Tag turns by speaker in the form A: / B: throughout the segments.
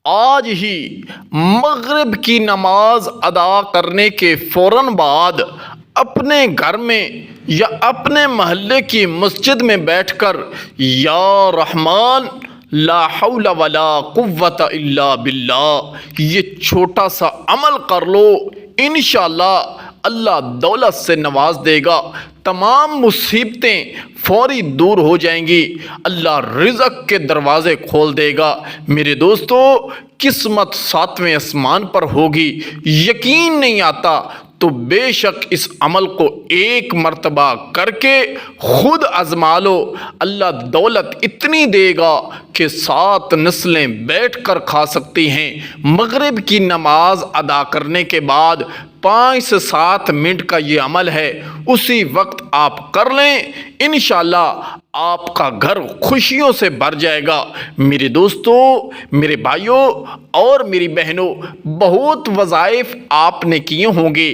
A: آج ہی مغرب کی نماز ادا کرنے کے فوراً بعد اپنے گھر میں یا اپنے محلے کی مسجد میں بیٹھ کر یا رحمان لا حول ولا قوت الا باللہ یہ چھوٹا سا عمل کر لو، انشاءاللہ اللہ دولت سے نواز دے گا، تمام مصیبتیں فوری دور ہو جائیں گی، اللہ رزق کے دروازے کھول دے گا۔ میرے دوستو، قسمت ساتویں آسمان پر ہوگی، یقین نہیں آتا تو بے شک اس عمل کو ایک مرتبہ کر کے خود آزما لو، اللہ دولت اتنی دے گا کہ 7 نسلیں بیٹھ کر کھا سکتی ہیں۔ مغرب کی نماز ادا کرنے کے بعد 5 سے 7 منٹ کا یہ عمل ہے، اسی وقت آپ کر لیں، انشاءاللہ آپ کا گھر خوشیوں سے بھر جائے گا۔ میرے دوستو، میرے بھائیوں اور میری بہنوں، بہت وظائف آپ نے کیے ہوں گے،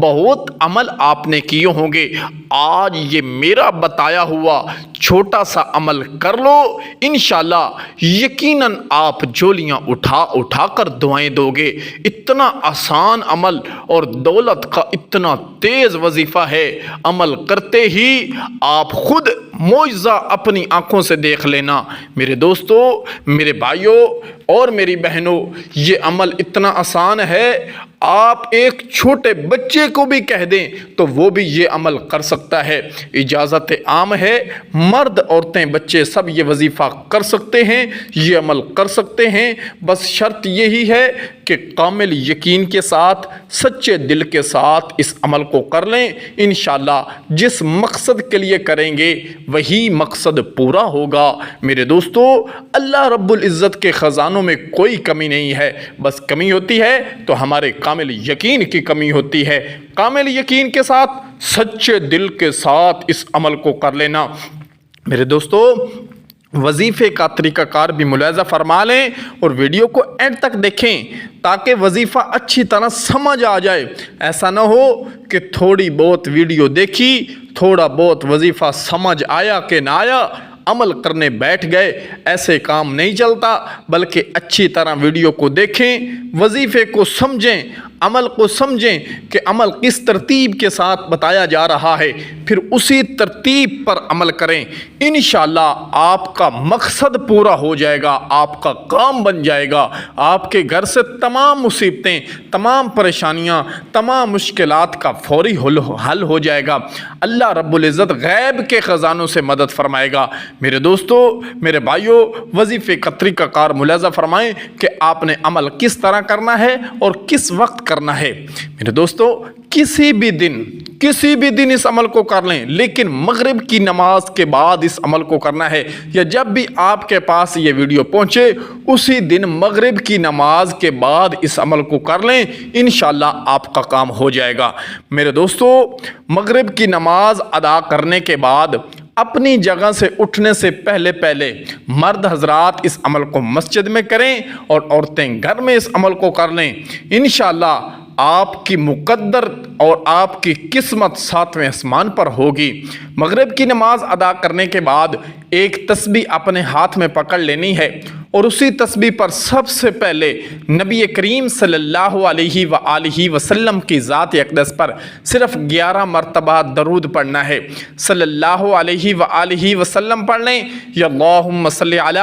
A: بہت عمل آپ نے کیے ہوں گے، آج یہ میرا بتایا ہوا چھوٹا سا عمل کر لو، انشاءاللہ یقیناً آپ جھولیاں اٹھا کر دعائیں دو گے۔ اتنا آسان عمل اور دولت کا اتنا تیز وظیفہ ہے، عمل کرتے ہی آپ خود معجزہ اپنی آنکھوں سے دیکھ لینا۔ میرے دوستو، میرے بھائیوں اور میری بہنوں، یہ عمل اتنا آسان ہے، آپ ایک چھوٹے بچے کو بھی کہہ دیں تو وہ بھی یہ عمل کر سکتا ہے۔ اجازت عام ہے، مرد عورتیں بچے سب یہ وظیفہ کر سکتے ہیں، یہ عمل کر سکتے ہیں، بس شرط یہی ہے کہ کامل یقین کے ساتھ، سچے دل کے ساتھ اس عمل کو کر لیں، انشاءاللہ جس مقصد کے لیے کریں گے وہی مقصد پورا ہوگا۔ میرے دوستو، اللہ رب العزت کے خزانوں میں کوئی کمی نہیں ہے، بس کمی ہوتی ہے تو ہمارے کامل یقین کی کمی ہوتی ہے۔ کامل یقین کے ساتھ، سچے دل کے ساتھ اس عمل کو کر لینا۔ میرے دوستو، وظیفے کا طریقہ کار بھی ملاحظہ فرما لیں اور ویڈیو کو اینڈ تک دیکھیں تاکہ وظیفہ اچھی طرح سمجھ آ جائے۔ ایسا نہ ہو کہ تھوڑی بہت ویڈیو دیکھی، تھوڑا بہت وظیفہ سمجھ آیا کہ نہ آیا، عمل کرنے بیٹھ گئے، ایسے کام نہیں چلتا، بلکہ اچھی طرح ویڈیو کو دیکھیں، وظیفے کو سمجھیں، عمل کو سمجھیں کہ عمل کس ترتیب کے ساتھ بتایا جا رہا ہے، پھر اسی ترتیب پر عمل کریں، انشاءاللہ آپ کا مقصد پورا ہو جائے گا، آپ کا کام بن جائے گا، آپ کے گھر سے تمام مصیبتیں، تمام پریشانیاں، تمام مشکلات کا فوری حل ہو جائے گا۔ اللہ رب العزت غیب کے خزانوں سے مدد فرمائے گا۔ میرے دوستو، میرے بھائیوں، وظیفے کا طریقہ کار ملاحظہ فرمائیں کہ آپ نے عمل کس طرح کرنا ہے اور کس وقت کرنا ہے۔ میرے دوستو، کسی بھی دن اس عمل کو کر لیں، لیکن مغرب کی نماز کے بعد اس عمل کو کرنا ہے، یا جب بھی آپ کے پاس یہ ویڈیو پہنچے اسی دن مغرب کی نماز کے بعد اس عمل کو کر لیں، انشاءاللہ آپ کا کام ہو جائے گا۔ میرے دوستو، مغرب کی نماز ادا کرنے کے بعد اپنی جگہ سے اٹھنے سے پہلے مرد حضرات اس عمل کو مسجد میں کریں اور عورتیں گھر میں اس عمل کو کر لیں، انشاءاللہ آپ کی مقدر اور آپ کی قسمت 7ویں آسمان پر ہوگی۔ مغرب کی نماز ادا کرنے کے بعد ایک تسبیح اپنے ہاتھ میں پکڑ لینی ہے اور اسی تسبیح پر سب سے پہلے نبی کریم صلی اللہ علیہ وآلہ وسلم کی ذات اقدس پر صرف 11 مرتبہ درود پڑھنا ہے۔ صلی اللہ علیہ وآلہ وسلم پڑھ لیں، یا اللہم صلی علی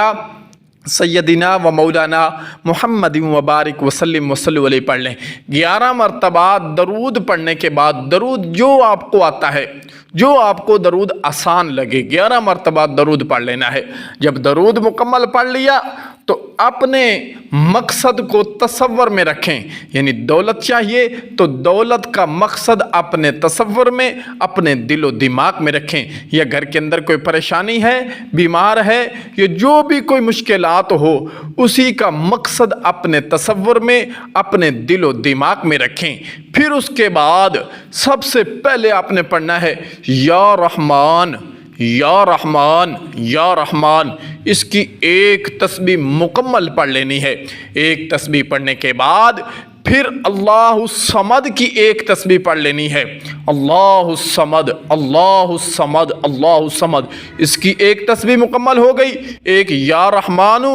A: سیدنا و مولانا محمد وبارک وسلم وصلی علیہ پڑھ لیں۔ 11 مرتبہ درود پڑھنے کے بعد، درود جو آپ کو آتا ہے، جو آپ کو درود آسان لگے، 11 مرتبہ درود پڑھ لینا ہے۔ جب درود مکمل پڑھ لیا تو اپنے مقصد کو تصور میں رکھیں، یعنی دولت چاہیے تو دولت کا مقصد اپنے تصور میں، اپنے دل و دماغ میں رکھیں، یا گھر کے اندر کوئی پریشانی ہے، بیمار ہے، یا جو بھی کوئی مشکلات ہو، اسی کا مقصد اپنے تصور میں، اپنے دل و دماغ میں رکھیں۔ پھر اس کے بعد سب سے پہلے آپ نے پڑھنا ہے یا رحمان یا رحمان یا رحمان، اس کی ایک تسبیح مکمل پڑھ لینی ہے۔ ایک تسبیح پڑھنے کے بعد پھر اللہ الصمد کی ایک تسبیح پڑھ لینی ہے، اللہ الصمد اللہ الصمد اللہ الصمد، اس کی ایک تسبیح مکمل ہو گئی۔ ایک یا رحمان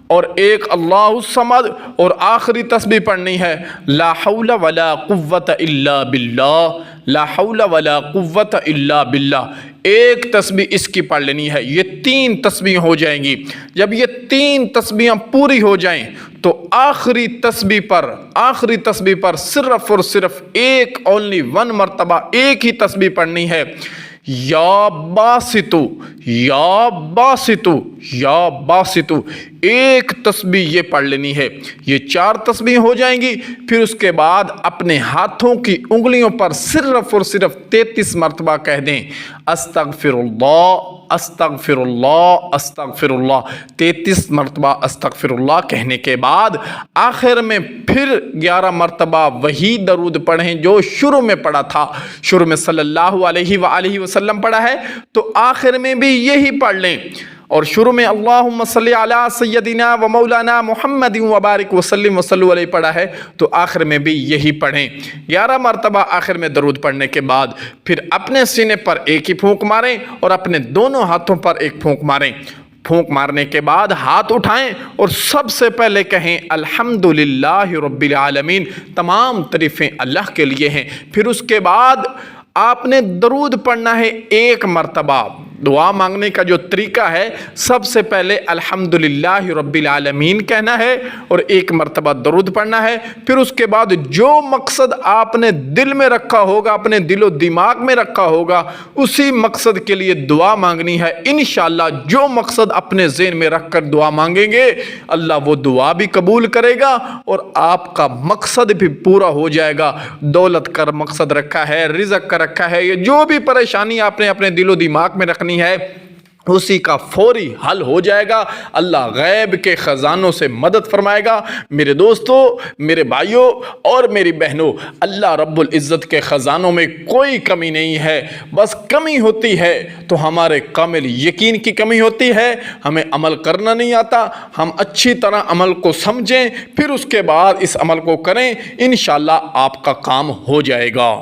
A: اور ایک اللہ الصمد، اور آخری تسبیح پڑھنی ہے لا حول ولا قوت الا باللہ، لا حول ولا قوت الا باللہ۔ ایک تسبیح اس کی پڑھ لینی ہے، یہ 3 تسبیح ہو جائیں گی۔ جب یہ 3 تسبیحاں پوری ہو جائیں تو آخری تسبیح پر صرف اور صرف ایک اونلی 1 مرتبہ ایک ہی تسبیح پڑھنی ہے، یا باسطو یا باسطو یا باسطو، ایک تسبیح یہ پڑھ لینی ہے۔ یہ 4 تسبیح ہو جائیں گی، پھر اس کے بعد اپنے ہاتھوں کی انگلیوں پر صرف اور صرف 33 مرتبہ کہہ دیں استغفر اللہ استغفر اللہ استغفر اللہ، 33 مرتبہ استغفر اللہ کہنے کے بعد آخر میں پھر 11 مرتبہ وہی درود پڑھیں جو شروع میں پڑھا تھا۔ شروع میں صلی اللہ علیہ وآلہ وسلم پڑھا ہے تو آخر میں بھی یہی پڑھ لیں، اور شروع میں اللہم صلی علی سیدنا و مولانا محمد وبارک وسلم وصلو علیہ پڑھا ہے تو آخر میں بھی یہی پڑھیں۔ 11 مرتبہ آخر میں درود پڑھنے کے بعد پھر اپنے سینے پر ایک ہی پھونک ماریں اور اپنے دونوں ہاتھوں پر ایک پھونک ماریں۔ پھونک مارنے کے بعد ہاتھ اٹھائیں اور سب سے پہلے کہیں الحمدللہ رب العالمین، تمام تعریفیں اللہ کے لیے ہیں۔ پھر اس کے بعد آپ نے درود پڑھنا ہے 1 مرتبہ۔ دعا مانگنے کا جو طریقہ ہے، سب سے پہلے الحمدللہ رب العالمین کہنا ہے اور 1 مرتبہ درود پڑھنا ہے۔ پھر اس کے بعد جو مقصد آپ نے دل میں رکھا ہوگا، اپنے دل و دماغ میں رکھا ہوگا، اسی مقصد کے لیے دعا مانگنی ہے۔ انشاءاللہ جو مقصد اپنے ذہن میں رکھ کر دعا مانگیں گے، اللہ وہ دعا بھی قبول کرے گا اور آپ کا مقصد بھی پورا ہو جائے گا۔ دولت کا مقصد رکھا ہے، رزق کا رکھا ہے، یہ جو بھی پریشانی آپ نے اپنے دل و دماغ میں رکھنی ہے، اسی کا فوری حل ہو جائے گا۔ اللہ غیب کے خزانوں سے مدد فرمائے گا۔ میرے دوستوں، میرے بھائیوں اور میری بہنوں، اللہ رب العزت کے خزانوں میں کوئی کمی نہیں ہے، بس کمی ہوتی ہے تو ہمارے کامل یقین کی کمی ہوتی ہے، ہمیں عمل کرنا نہیں آتا۔ ہم اچھی طرح عمل کو سمجھیں، پھر اس کے بعد اس عمل کو کریں، انشاءاللہ آپ کا کام ہو جائے گا۔